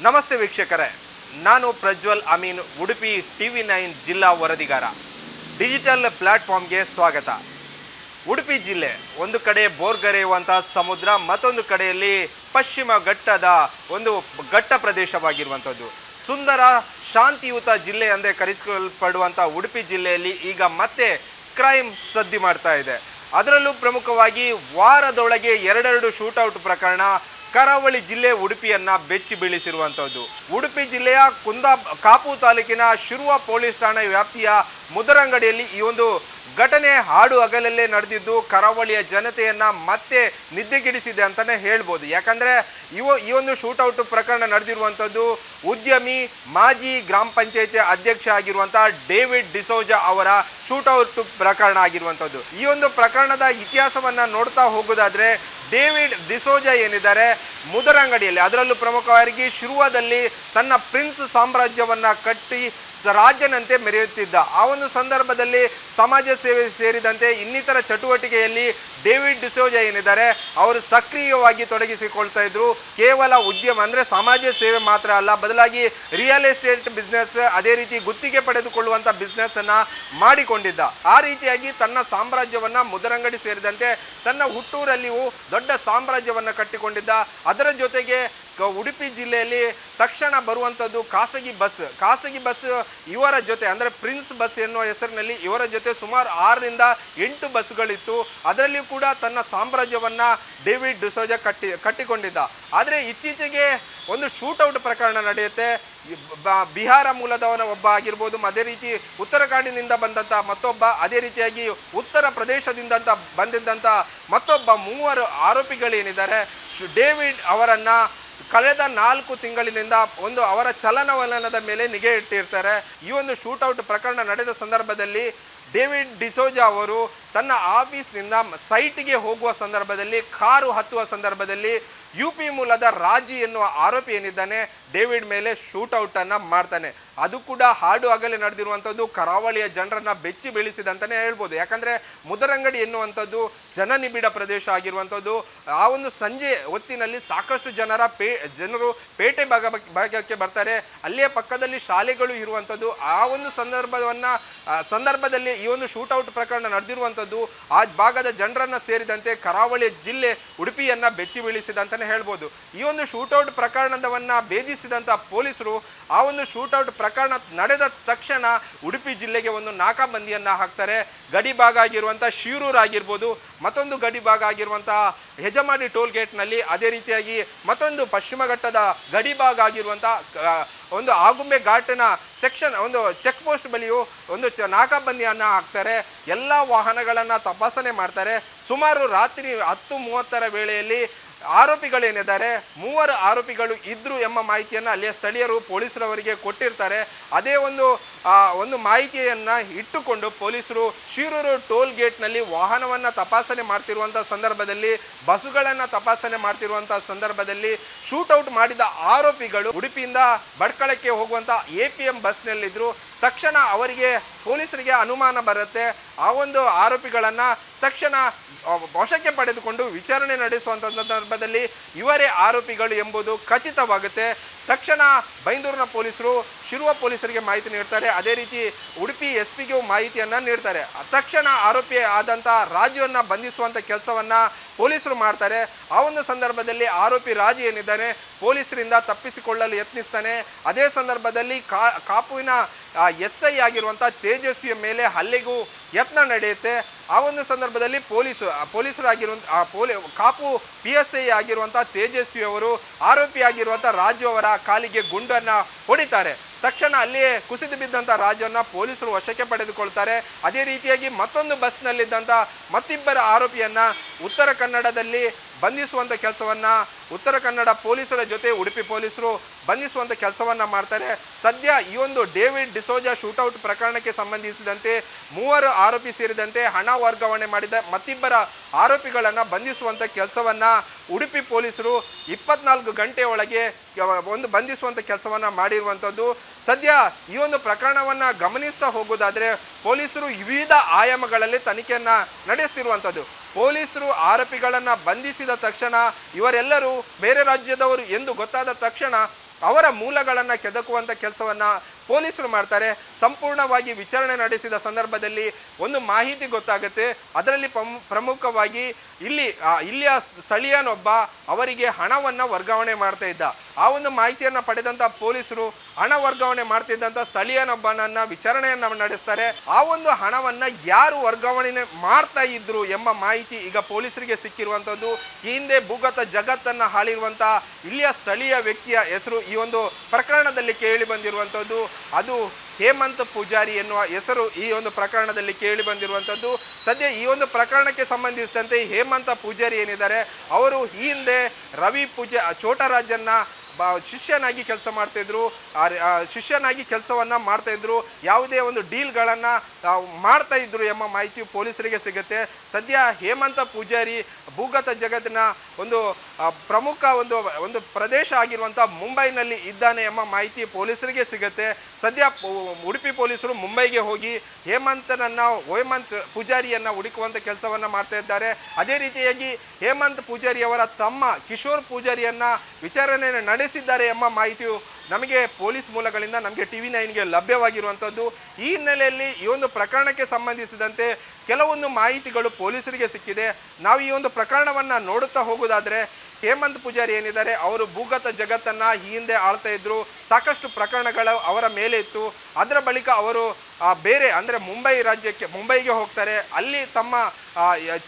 ನಮಸ್ತೆ ವೀಕ್ಷಕರೇ, ನಾನು ಪ್ರಜ್ವಲ್ ಅಮೀನ್, ಉಡುಪಿ TV9 ಜಿಲ್ಲಾ ವರದಿಗಾರ. ಡಿಜಿಟಲ್ ಪ್ಲಾಟ್ಫಾರ್ಮ್ಗೆ ಸ್ವಾಗತ. ಉಡುಪಿ ಜಿಲ್ಲೆ ಒಂದು ಕಡೆ ಬೋರ್ಗರೆಯುವಂಥ ಸಮುದ್ರ, ಮತ್ತೊಂದು ಕಡೆಯಲ್ಲಿ ಪಶ್ಚಿಮ ಘಟ್ಟದ ಒಂದು ಘಟ್ಟ ಪ್ರದೇಶವಾಗಿರುವಂಥದ್ದು. ಸುಂದರ ಶಾಂತಿಯುತ ಜಿಲ್ಲೆ ಎಂದೇ ಕರೆಸಿಕೊಳ್ಳಲ್ಪಡುವಂಥ ಉಡುಪಿ ಜಿಲ್ಲೆಯಲ್ಲಿ ಈಗ ಮತ್ತೆ ಕ್ರೈಮ್ ಸದ್ದಿ ಮಾಡ್ತಾ ಇದೆ. ಅದರಲ್ಲೂ ಪ್ರಮುಖವಾಗಿ ವಾರದೊಳಗೆ ಎರಡೆರಡು ಶೂಟೌಟ್ ಪ್ರಕರಣ ಕರಾವಳಿ ಜಿಲ್ಲೆ ಉಡುಪಿಯನ್ನು ಬೆಚ್ಚಿ ಬೀಳಿಸಿರುವಂಥದ್ದು. ಉಡುಪಿ ಜಿಲ್ಲೆಯ ಕಾಪು ತಾಲೂಕಿನ ಶಿರುವ ಪೊಲೀಸ್ ಠಾಣೆ ವ್ಯಾಪ್ತಿಯ ಮುದರಂಗಡಿಯಲ್ಲಿ ಈ ಒಂದು ಘಟನೆ ಹಾಡು ಹಗಲಲ್ಲೇ ನಡೆದಿದ್ದು ಕರಾವಳಿಯ ಜನತೆಯನ್ನು ಮತ್ತೆ ನಿದ್ದೆಗೆಡಿಸಿದೆ ಅಂತಲೇ ಹೇಳ್ಬೋದು. ಯಾಕಂದರೆ ಈ ಒಂದು ಶೂಟೌಟ್ ಪ್ರಕರಣ ನಡೆದಿರುವಂಥದ್ದು ಉದ್ಯಮಿ ಮಾಜಿ ಗ್ರಾಮ ಪಂಚಾಯತಿ ಅಧ್ಯಕ್ಷ ಆಗಿರುವಂಥ ಡೇವಿಡ್ ಡಿಸೋಜಾ ಅವರ ಶೂಟೌಟ್ ಪ್ರಕರಣ ಆಗಿರುವಂಥದ್ದು. ಈ ಒಂದು ಪ್ರಕರಣದ ಇತಿಹಾಸವನ್ನು ನೋಡ್ತಾ ಹೋಗೋದಾದರೆ, ಡೇವಿಡ್ ಡಿಸೋಜಾ ಏನಿದ್ದಾರೆ ಮುದರಂಗಡಿಯಲ್ಲಿ, ಅದರಲ್ಲೂ ಪ್ರಮುಖವಾಗಿ ಶಿರುವದಲ್ಲಿ ತನ್ನ ಪ್ರಿನ್ಸ್ ಸಾಮ್ರಾಜ್ಯವನ್ನು ಕಟ್ಟಿ ರಾಜನಂತೆ ಮೆರೆಯುತ್ತಿದ್ದ. ಆ ಒಂದು ಸಂದರ್ಭದಲ್ಲಿ ಸಮಾಜ ಸೇವೆ ಸೇರಿದಂತೆ ಇನ್ನಿತರ ಚಟುವಟಿಕೆಯಲ್ಲಿ ಡೇವಿಡ್ ಡಿಸೋಜಾ ಏನಿದ್ದಾರೆ ಅವರು ಸಕ್ರಿಯವಾಗಿ ತೊಡಗಿಸಿಕೊಳ್ತಾ ಇದ್ರು. ಕೇವಲ ಉದ್ಯಮ ಅಂದರೆ ಸಮಾಜ ಸೇವೆ ಮಾತ್ರ ಅಲ್ಲ, ಬದಲಾಗಿ ರಿಯಲ್ ಎಸ್ಟೇಟ್ ಬಿಸ್ನೆಸ್, ಅದೇ ರೀತಿ ಗುತ್ತಿಗೆ ಪಡೆದುಕೊಳ್ಳುವಂಥ ಬಿಸ್ನೆಸ್ಸನ್ನು ಮಾಡಿಕೊಂಡಿದ್ದ. ಆ ರೀತಿಯಾಗಿ ತನ್ನ ಸಾಮ್ರಾಜ್ಯವನ್ನು ಮುದರಂಗಡಿ ಸೇರಿದಂತೆ ತನ್ನ ಹುಟ್ಟೂರಲ್ಲಿಯೂ ದೊಡ್ಡ ಸಾಮ್ರಾಜ್ಯವನ್ನು ಕಟ್ಟಿಕೊಂಡಿದ್ದ. ಅದರ ಜೊತೆಗೆ ಉಡುಪಿ ಜಿಲ್ಲೆಯಲ್ಲಿ ತಕ್ಷಣ ಬರುವಂಥದ್ದು ಖಾಸಗಿ ಬಸ್ ಇವರ ಜೊತೆ, ಅಂದರೆ ಪ್ರಿನ್ಸ್ ಬಸ್ ಎನ್ನುವ ಹೆಸರಿನಲ್ಲಿ ಇವರ ಜೊತೆ ಸುಮಾರು 6 ರಿಂದ 8 ಬಸ್ಗಳಿತ್ತು. ಅದರಲ್ಲಿ ಕೂಡ ತನ್ನ ಸಾಮ್ರಾಜ್ಯವನ್ನು ಡೇವಿಡ್ ಡಿಸೋಜಾ ಕಟ್ಟಿಕೊಂಡಿದ್ದ. ಆದರೆ ಇತ್ತೀಚೆಗೆ ಒಂದು ಶೂಟೌಟ್ ಪ್ರಕರಣ ನಡೆಯುತ್ತೆ. ಬಿಹಾರ ಮೂಲದವನ ಒಬ್ಬ ಆಗಿರ್ಬೋದು, ಅದೇ ರೀತಿ ಉತ್ತರಾಖಂಡಿನಿಂದ ಬಂದಂಥ ಮತ್ತೊಬ್ಬ, ಅದೇ ರೀತಿಯಾಗಿ ಉತ್ತರ ಪ್ರದೇಶದಿಂದ ಬಂದಿದ್ದಂಥ ಮತ್ತೊಬ್ಬ 3 ಆರೋಪಿಗಳೇನಿದ್ದಾರೆ ಡೇವಿಡ್ ಅವರನ್ನು ಕಳೆದ 4 ತಿಂಗಳಿನಿಂದ ಒಂದು ಅವರ ಚಲನವಲನದ ಮೇಲೆ ನಿಗೆ ಇಟ್ಟಿರ್ತಾರೆ. ಈ ಒಂದು ಶೂಟೌಟ್ ಪ್ರಕರಣ ನಡೆದ ಸಂದರ್ಭದಲ್ಲಿ ಡೇವಿಡ್ ಡಿಸೋಜಾ ಅವರು ತನ್ನ ಆಫೀಸ್ನಿಂದ ಸೈಟ್ಗೆ ಹೋಗುವ ಸಂದರ್ಭದಲ್ಲಿ, ಕಾರು ಹತ್ತುವ ಸಂದರ್ಭದಲ್ಲಿ UP ಮೂಲದ ರಾಜಿ ಎನ್ನುವ ಆರೋಪಿ ಏನಿದ್ದಾನೆ ಡೇವಿಡ್ ಮೇಲೆ ಶೂಟೌಟನ್ನು ಮಾಡ್ತಾನೆ. ಅದು ಕೂಡ ಹಾಡು ಹಗಲೇ ನಡೆದಿರುವಂಥದ್ದು ಕರಾವಳಿಯ ಜನರನ್ನು ಬೆಚ್ಚಿ ಬೀಳಿಸಿದಂತಲೇ ಹೇಳ್ಬೋದು. ಯಾಕಂದರೆ ಮುದರಂಗಡಿ ಎನ್ನುವಂಥದ್ದು ಜನನಿಬಿಡ ಪ್ರದೇಶ ಆಗಿರುವಂಥದ್ದು. ಆ ಒಂದು ಸಂಜೆ ಹೊತ್ತಿನಲ್ಲಿ ಸಾಕಷ್ಟು ಜನರು ಪೇಟೆ ಭಾಗಕ್ಕೆ ಬರ್ತಾರೆ. ಅಲ್ಲೇ ಪಕ್ಕದಲ್ಲಿ ಶಾಲೆಗಳು ಇರುವಂಥದ್ದು. ಆ ಒಂದು ಸಂದರ್ಭದಲ್ಲಿ ಈ ಒಂದು ಶೂಟೌಟ್ ಪ್ರಕರಣ ನಡೆದಿರುವಂಥದ್ದು ಆ ಭಾಗದ ಜನರನ್ನು ಸೇರಿದಂತೆ ಕರಾವಳಿಯ ಜಿಲ್ಲೆ ಉಡುಪಿಯನ್ನು ಬೆಚ್ಚಿ ಬೀಳಿಸಿದಂತಲೇ ಹೇಳ್ಬೋದು. ಈ ಒಂದು ಶೂಟೌಟ್ ಪ್ರಕರಣವನ್ನು ಭೇದಿಸಿದಂಥ ಪೊಲೀಸರು ಆ ಒಂದು ಶೂಟೌಟ್ ಪ್ರಕರಣ ನಡೆದ ತಕ್ಷಣ ಉಡುಪಿ ಜಿಲ್ಲೆಗೆ ಒಂದು ನಾಕಾಬಂದಿಯನ್ನು ಹಾಕ್ತಾರೆ. ಗಡಿ ಭಾಗ ಆಗಿರುವಂಥ ಶಿರೂರು ಆಗಿರ್ಬೋದು, ಮತ್ತೊಂದು ಗಡಿ ಭಾಗ ಆಗಿರುವಂಥ ಹೆಜಮಾಡಿ ಟೋಲ್ ಗೇಟ್ನಲ್ಲಿ, ಅದೇ ರೀತಿಯಾಗಿ ಮತ್ತೊಂದು ಪಶ್ಚಿಮ ಘಟ್ಟದ ಗಡಿ ಭಾಗ ಆಗಿರುವಂಥ ಒಂದು ಆಗುಂಬೆ ಘಾಟಿನ ಸೆಕ್ಷನ್ ಒಂದು ಚೆಕ್ ಪೋಸ್ಟ್ ಬಳಿಯೂ ಒಂದು ನಾಕಾಬಂದಿಯನ್ನು ಹಾಕ್ತಾರೆ. ಎಲ್ಲ ವಾಹನಗಳನ್ನು ತಪಾಸಣೆ ಮಾಡ್ತಾರೆ. ಸುಮಾರು ರಾತ್ರಿ 10:30 ವೇಳೆಯಲ್ಲಿ ಆರೋಪಿಗಳೇನಿದ್ದಾರೆ 3 ಆರೋಪಿಗಳು ಇದ್ರು ಎಂಬ ಮಾಹಿತಿಯನ್ನು ಅಲ್ಲಿಯ ಸ್ಥಳೀಯರು ಪೊಲೀಸರವರಿಗೆ ಕೊಟ್ಟಿರ್ತಾರೆ. ಅದೇ ಒಂದು ಮಾಹಿತಿಯನ್ನು ಇಟ್ಟುಕೊಂಡು ಪೊಲೀಸರು ಶಿರೂರು ಟೋಲ್ ಗೇಟ್ನಲ್ಲಿ ವಾಹನವನ್ನು ತಪಾಸಣೆ ಮಾಡ್ತಿರುವಂಥ ಸಂದರ್ಭದಲ್ಲಿ, ಬಸ್ಸುಗಳನ್ನು ತಪಾಸಣೆ ಮಾಡ್ತಿರುವಂಥ ಸಂದರ್ಭದಲ್ಲಿ ಶೂಟೌಟ್ ಮಾಡಿದ ಆರೋಪಿಗಳು ಉಡುಪಿಯಿಂದ ಭಟ್ಕಳಕ್ಕೆ ಹೋಗುವಂಥ APM ಬಸ್ನಲ್ಲಿದ್ದರು. ತಕ್ಷಣ ಪೊಲೀಸರಿಗೆ ಅನುಮಾನ ಬರುತ್ತೆ. ಆ ಒಂದು ಆರೋಪಿಗಳನ್ನು ತಕ್ಷಣ ವಶಕ್ಕೆ ಪಡೆದುಕೊಂಡು ವಿಚಾರಣೆ ನಡೆಸುವಂಥ ಸಂದರ್ಭದಲ್ಲಿ ಇವರೇ ಆರೋಪಿಗಳು ಎಂಬುದು ಖಚಿತವಾಗುತ್ತೆ. ತಕ್ಷಣ ಬೈಂದೂರಿನ ಪೊಲೀಸರು ಶಿರುವ ಪೊಲೀಸರಿಗೆ ಮಾಹಿತಿ ನೀಡ್ತಾರೆ. ಅದೇ ರೀತಿ ಉಡುಪಿ SP ಗೂ ಮಾಹಿತಿಯನ್ನು ನೀಡ್ತಾರೆ. ತಕ್ಷಣ ಆರೋಪಿ ಆದಂಥ ರಾಜುವನ್ನು ಬಂಧಿಸುವಂಥ ಕೆಲಸವನ್ನು ಪೊಲೀಸರು ಮಾಡ್ತಾರೆ. ಆ ಒಂದು ಸಂದರ್ಭದಲ್ಲಿ ಆರೋಪಿ ರಾಜು ಏನಿದ್ದಾನೆ ಪೊಲೀಸರಿಂದ ತಪ್ಪಿಸಿಕೊಳ್ಳಲು ಯತ್ನಿಸ್ತಾನೆ. ಅದೇ ಸಂದರ್ಭದಲ್ಲಿ ಕಾಪುವಿನ SI ಆಗಿರುವಂಥ ತೇಜಸ್ವಿಯ ಮೇಲೆ ಹಲ್ಲೆಗೂ ಯತ್ನ ನಡೆಯುತ್ತೆ. ಆ ಒಂದು ಸಂದರ್ಭದಲ್ಲಿ ಕಾಪು PSI ಆಗಿರುವಂಥ ತೇಜಸ್ವಿ ಅವರು ಆರೋಪಿ ಆಗಿರುವಂಥ ರಾಜು ಅವರ ಕಾಲಿಗೆ ಗುಂಡನ್ನು ಹೊಡಿತಾರೆ. ತಕ್ಷಣ ಅಲ್ಲಿಯೇ ಕುಸಿದು ಬಿದ್ದಂಥ ರಾಜುವನ್ನು ಪೊಲೀಸರು ವಶಕ್ಕೆ ಪಡೆದುಕೊಳ್ತಾರೆ. ಅದೇ ರೀತಿಯಾಗಿ ಮತ್ತೊಂದು ಬಸ್ನಲ್ಲಿದ್ದಂಥ ಮತ್ತಿಬ್ಬರ ಆರೋಪಿಯನ್ನು ಉತ್ತರ ಕನ್ನಡದಲ್ಲಿ ಬಂಧಿಸುವಂಥ ಕೆಲಸವನ್ನು ಉತ್ತರ ಕನ್ನಡ ಪೊಲೀಸರ ಜೊತೆ ಉಡುಪಿ ಪೊಲೀಸರು ಬಂಧಿಸುವಂಥ ಕೆಲಸವನ್ನು ಮಾಡ್ತಾರೆ. ಸದ್ಯ ಈ ಒಂದು ಡೇವಿಡ್ ಡಿಸೋಜಾ ಶೂಟೌಟ್ ಪ್ರಕರಣಕ್ಕೆ ಸಂಬಂಧಿಸಿದಂತೆ 3 ಆರೋಪಿ ಸೇರಿದಂತೆ ಹಣ ವರ್ಗಾವಣೆ ಮಾಡಿದ ಮತ್ತಿಬ್ಬರ ಆರೋಪಿಗಳನ್ನು ಬಂಧಿಸುವಂಥ ಕೆಲಸವನ್ನು ಉಡುಪಿ ಪೊಲೀಸರು 24 ಗಂಟೆ ಒಳಗೆ ಬಂಧಿಸುವಂಥ ಕೆಲಸವನ್ನು ಮಾಡಿರುವಂಥದ್ದು. ಸದ್ಯ ಈ ಒಂದು ಪ್ರಕರಣವನ್ನು ಗಮನಿಸ್ತಾ ಹೋಗೋದಾದರೆ ಪೊಲೀಸರು ವಿವಿಧ ಆಯಾಮಗಳಲ್ಲಿ ತನಿಖೆಯನ್ನು ನಡೆಸ್ತಿರುವಂಥದ್ದು. ಪೊಲೀಸರು ಆರೋಪಿಗಳನ್ನು ಬಂಧಿಸಿದ ತಕ್ಷಣ ಇವರೆಲ್ಲರೂ ಬೇರೆ ರಾಜ್ಯದವರು ಎಂದು ಗೊತ್ತಾದ ತಕ್ಷಣ ಅವರ ಮೂಲಗಳನ್ನು ಕೆದಕುವಂಥ ಕೆಲಸವನ್ನು ಪೊಲೀಸರು ಮಾಡ್ತಾರೆ. ಸಂಪೂರ್ಣವಾಗಿ ವಿಚಾರಣೆ ನಡೆಸಿದ ಸಂದರ್ಭದಲ್ಲಿ ಒಂದು ಮಾಹಿತಿ ಗೊತ್ತಾಗುತ್ತೆ. ಅದರಲ್ಲಿ ಪ್ರಮುಖವಾಗಿ ಇಲ್ಲಿಯ ಸ್ಥಳೀಯನೊಬ್ಬ ಅವರಿಗೆ ಹಣವನ್ನು ವರ್ಗಾವಣೆ ಮಾಡ್ತಾ ಇದ್ದ. ಆ ಒಂದು ಮಾಹಿತಿಯನ್ನು ಪಡೆದಂಥ ಪೊಲೀಸರು ಹಣ ವರ್ಗಾವಣೆ ಮಾಡ್ತಿದ್ದಂಥ ಸ್ಥಳೀಯನೊಬ್ಬನನ್ನು ವಿಚಾರಣೆಯನ್ನು ನಡೆಸ್ತಾರೆ. ಆ ಒಂದು ಹಣವನ್ನು ಯಾರು ವರ್ಗಾವಣೆ ಮಾಡ್ತಾ ಇದ್ರು ಎಂಬ ಮಾಹಿತಿ ಈಗ ಪೊಲೀಸರಿಗೆ ಸಿಕ್ಕಿರುವಂಥದ್ದು. ಈ ಹಿಂದೆ ಭೂಗತ ಜಗತ್ತನ್ನು ಆಳಿರುವಂಥ ಇಲ್ಲಿಯ ಸ್ಥಳೀಯ ವ್ಯಕ್ತಿಯ ಹೆಸರು ಈ ಒಂದು ಪ್ರಕರಣದಲ್ಲಿ ಕೇಳಿ ಬಂದಿರುವಂಥದ್ದು. ಅದು ಹೇಮಂತ್ ಪೂಜಾರಿ ಎನ್ನುವ ಹೆಸರು ಈ ಒಂದು ಪ್ರಕರಣದಲ್ಲಿ ಕೇಳಿ ಬಂದಿರುವಂಥದ್ದು. ಸದ್ಯ ಈ ಒಂದು ಪ್ರಕರಣಕ್ಕೆ ಸಂಬಂಧಿಸಿದಂತೆ ಹೇಮಂತ ಪೂಜಾರಿ ಏನಿದ್ದಾರೆ ಅವರು ಈ ಹಿಂದೆ ರವಿ ಚೋಟರಾಜನ್ನ ಶಿಷ್ಯನಾಗಿ ಕೆಲಸ ಮಾಡ್ತಾಯಿದ್ರು. ಶಿಷ್ಯನಾಗಿ ಕೆಲಸವನ್ನು ಮಾಡ್ತಾಯಿದ್ರು. ಯಾವುದೇ ಒಂದು ಡೀಲ್ಗಳನ್ನು ಮಾಡ್ತಾ ಇದ್ರು ಎಂಬ ಮಾಹಿತಿ ಪೊಲೀಸರಿಗೆ ಸಿಗುತ್ತೆ. ಸದ್ಯ ಹೇಮಂತ ಪೂಜಾರಿ ಭೂಗತ ಜಗತ್ತಿನ ಒಂದು ಪ್ರಮುಖ ಒಂದು ಪ್ರದೇಶ ಆಗಿರುವಂಥ ಮುಂಬೈನಲ್ಲಿ ಇದ್ದಾನೆ ಎಂಬ ಮಾಹಿತಿ ಪೊಲೀಸರಿಗೆ ಸಿಗುತ್ತೆ. ಸದ್ಯ ಉಡುಪಿ ಪೊಲೀಸರು ಮುಂಬೈಗೆ ಹೋಗಿ ಹೇಮಂತ್ ಪೂಜಾರಿಯನ್ನು ಹುಡುಕುವಂಥ ಕೆಲಸವನ್ನು ಮಾಡ್ತಾ ಇದ್ದಾರೆ. ಅದೇ ರೀತಿಯಾಗಿ ಹೇಮಂತ್ ಪೂಜಾರಿ ಅವರ ತಮ್ಮ ಕಿಶೋರ್ ಪೂಜಾರಿಯನ್ನು ವಿಚಾರಣೆ ನಡೆಸಿದ್ದಾರೆ ಎಂಬ ಮಾಹಿತಿಯು ನಮಗೆ ಪೊಲೀಸ್ ಮೂಲಗಳಿಂದ ನಮಗೆ TV9ಗೆ ಲಭ್ಯವಾಗಿರುವಂಥದ್ದು. ಈ ಹಿನ್ನೆಲೆಯಲ್ಲಿ ಈ ಒಂದು ಪ್ರಕರಣಕ್ಕೆ ಸಂಬಂಧಿಸಿದಂತೆ ಕೆಲವೊಂದು ಮಾಹಿತಿಗಳು ಪೊಲೀಸರಿಗೆ ಸಿಕ್ಕಿದೆ. ನಾವು ಈ ಒಂದು ಪ್ರಕರಣವನ್ನು ನೋಡುತ್ತಾ ಹೋಗೋದಾದರೆ ಹೇಮಂತ್ ಪೂಜಾರಿ ಏನಿದ್ದಾರೆ ಅವರು ಭೂಗತ ಜಗತ್ತನ್ನು ಈ ಹಿಂದೆ ಆಳ್ತಾ ಇದ್ದರು. ಸಾಕಷ್ಟು ಪ್ರಕರಣಗಳು ಅವರ ಮೇಲೆ ಇತ್ತು. ಅದರ ಬಳಿಕ ಅವರು ಬೇರೆ ಅಂದರೆ ಮುಂಬೈಗೆ ಹೋಗ್ತಾರೆ. ಅಲ್ಲಿ ತಮ್ಮ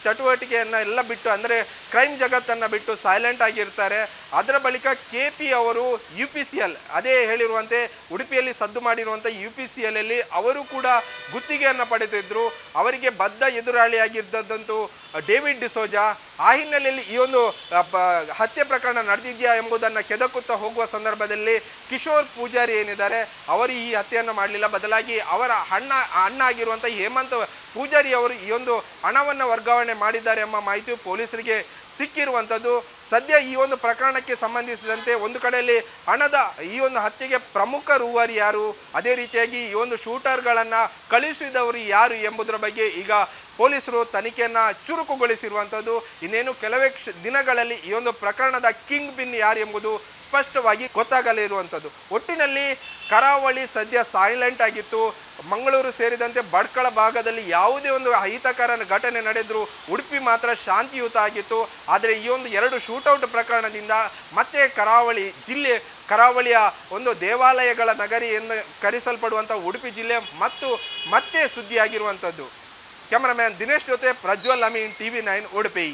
ಚಟುವಟಿಕೆಯನ್ನು ಎಲ್ಲ ಬಿಟ್ಟು ಅಂದರೆ ಕ್ರೈಮ್ ಜಗತ್ತನ್ನು ಬಿಟ್ಟು ಸೈಲೆಂಟ್ ಆಗಿರ್ತಾರೆ. ಅದರ ಬಳಿಕ KP ಅವರು UPCL ಅದೇ ಹೇಳಿರುವಂತೆ ಉಡುಪಿಯಲ್ಲಿ ಸದ್ದು ಮಾಡಿರುವಂಥ UPCL ಅಲ್ಲಿ ಅವರು ಕೂಡ ಗುತ್ತಿಗೆಯನ್ನು ಪಡೆದಿದ್ದರು. ಅವರಿಗೆ ಬದ್ಧ ಎದುರಾಳಿಯಾಗಿದ್ದಂತೂ ಡೇವಿಡ್ ಡಿಸೋಜಾ. ಆ ಹಿನ್ನೆಲೆಯಲ್ಲಿ ಈ ಒಂದು ಹತ್ಯೆ ಪ್ರಕರಣ ನಡೆದಿದೆಯಾ ಎಂಬುದನ್ನು ಕೆದಕುತ್ತಾ ಹೋಗುವ ಸಂದರ್ಭದಲ್ಲಿ ಕಿಶೋರ್ ಪೂಜಾರಿ ಏನಿದ್ದಾರೆ ಅವರು ಈ ಹತ್ಯೆಯನ್ನು ಮಾಡಲಿಲ್ಲ. ಬದಲಾಗಿ ಅವರ ಅಣ್ಣ ಆಗಿರುವಂಥ ಹೇಮಂತ್ ಪೂಜಾರಿ ಅವರು ಈ ಒಂದು ಹಣವನ್ನು ವರ್ಗಾವಣೆ ಮಾಡಿದ್ದಾರೆ ಎಂಬ ಮಾಹಿತಿ ಪೊಲೀಸರಿಗೆ ಸಿಕ್ಕಿರುವಂಥದ್ದು. ಸದ್ಯ ಈ ಒಂದು ಪ್ರಕರಣಕ್ಕೆ ಸಂಬಂಧಿಸಿದಂತೆ ಒಂದು ಕಡೆಯಲ್ಲಿ ಹಣದ ಈ ಒಂದು ಹತ್ಯೆಗೆ ಪ್ರಮುಖ ರೂವಾರಿ ಯಾರು, ಅದೇ ರೀತಿಯಾಗಿ ಈ ಒಂದು ಶೂಟರ್ಗಳನ್ನು ಕಳುಹಿಸಿದವರು ಯಾರು ಎಂಬುದರ ಬಗ್ಗೆ ಈಗ ಪೊಲೀಸರು ತನಿಖೆಯನ್ನು ಚುರುಕುಗೊಳಿಸಿರುವಂಥದ್ದು. ಇನ್ನೇನು ಕೆಲವೇ ದಿನಗಳಲ್ಲಿ ಈ ಒಂದು ಪ್ರಕರಣದ ಕಿಂಗ್ ಪಿನ್ ಯಾರು ಎಂಬುದು ಸ್ಪಷ್ಟವಾಗಿ ಗೊತ್ತಾಗಲಿರುವಂಥದ್ದು. ಒಟ್ಟಿನಲ್ಲಿ ಕರಾವಳಿ ಸದ್ಯ ಸೈಲೆಂಟ್ ಆಗಿತ್ತು. ಮಂಗಳೂರು ಸೇರಿದಂತೆ ಭಟ್ಕಳ ಭಾಗದಲ್ಲಿ ಯಾವುದೇ ಒಂದು ಅಹಿತಕರ ಘಟನೆ ನಡೆದರೂ ಉಡುಪಿ ಮಾತ್ರ ಶಾಂತಿಯುತ ಆಗಿತ್ತು. ಆದರೆ ಈ ಒಂದು 2 ಶೂಟೌಟ್ ಪ್ರಕರಣದಿಂದ ಮತ್ತೆ ಕರಾವಳಿಯ ಒಂದು ದೇವಾಲಯಗಳ ನಗರಿ ಎಂದು ಕರೆಸಲ್ಪಡುವಂಥ ಉಡುಪಿ ಜಿಲ್ಲೆ ಮತ್ತೆ ಸುದ್ದಿಯಾಗಿರುವಂಥದ್ದು. ಕ್ಯಾಮರಾಮ್ಯಾನ್ ದಿನೇಶ್ ಜೊತೆ ಪ್ರಜ್ವಲ್ ಅಮೀನ್ TV9 ಉಡುಪಿ.